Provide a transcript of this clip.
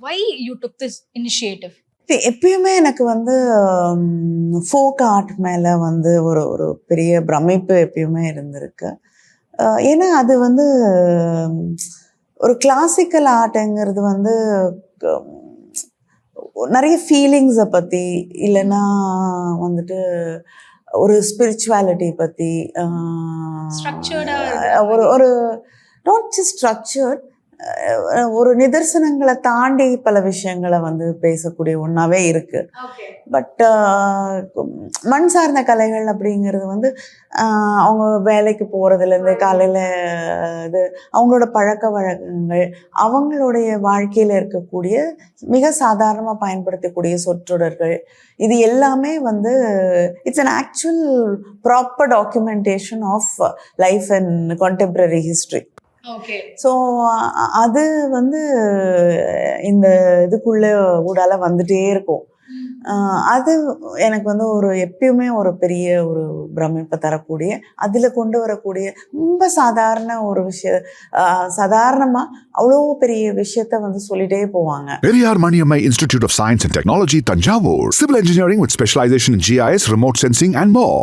why you took this initiative? எப்பயுமே எனக்கு வந்து ஃபோக் ஆர்ட் மேலே வந்து ஒரு ஒரு பெரிய பிரமிப்பு எப்பயுமே இருந்திருக்கு. ஏன்னா அது வந்து ஒரு கிளாசிக்கல் ஆர்ட்டுங்கிறது வந்து நிறைய ஃபீலிங்ஸை பற்றி இல்லைன்னா வந்துட்டு ஒரு ஸ்பிரிச்சுவாலிட்டி பற்றி ஒரு ஒரு நாட் ஜஸ்ட் ஸ்ட்ரக்சர்ட் ஒரு நிதர்சனங்களை தாண்டி பல விஷயங்களை வந்து பேசக்கூடிய ஒன்றாவே இருக்கு. பட் மண் சார்ந்த கலைகள் அப்படிங்கிறது வந்து அவங்க வேலைக்கு போகிறதுலேருந்து காலையில் இது அவங்களோட பழக்க வழக்கங்கள் அவங்களுடைய வாழ்க்கையில் இருக்கக்கூடிய மிக சாதாரணமாக பயன்படுத்தக்கூடிய சொற்றொடர்கள் இது எல்லாமே வந்து it's an actual proper documentation of life and contemporary history. So அது வந்து இந்த இதுக்குள்ளே ஊடால வந்துட்டே இருக்கும். அது எனக்கு வந்து ஒரு எப்பயுமே ஒரு பெரிய ஒரு பிரமிப்பை தரக்கூடிய அதில் கொண்டு வரக்கூடிய ரொம்ப சாதாரண ஒரு சாதாரணமாக அவ்வளோ பெரிய விஷயத்த வந்து சொல்லிட்டே போவாங்க. Periyar Maniammai Institute of Science and Technology, Thanjavur. Civil engineering with specialization in GIS, remote sensing and more.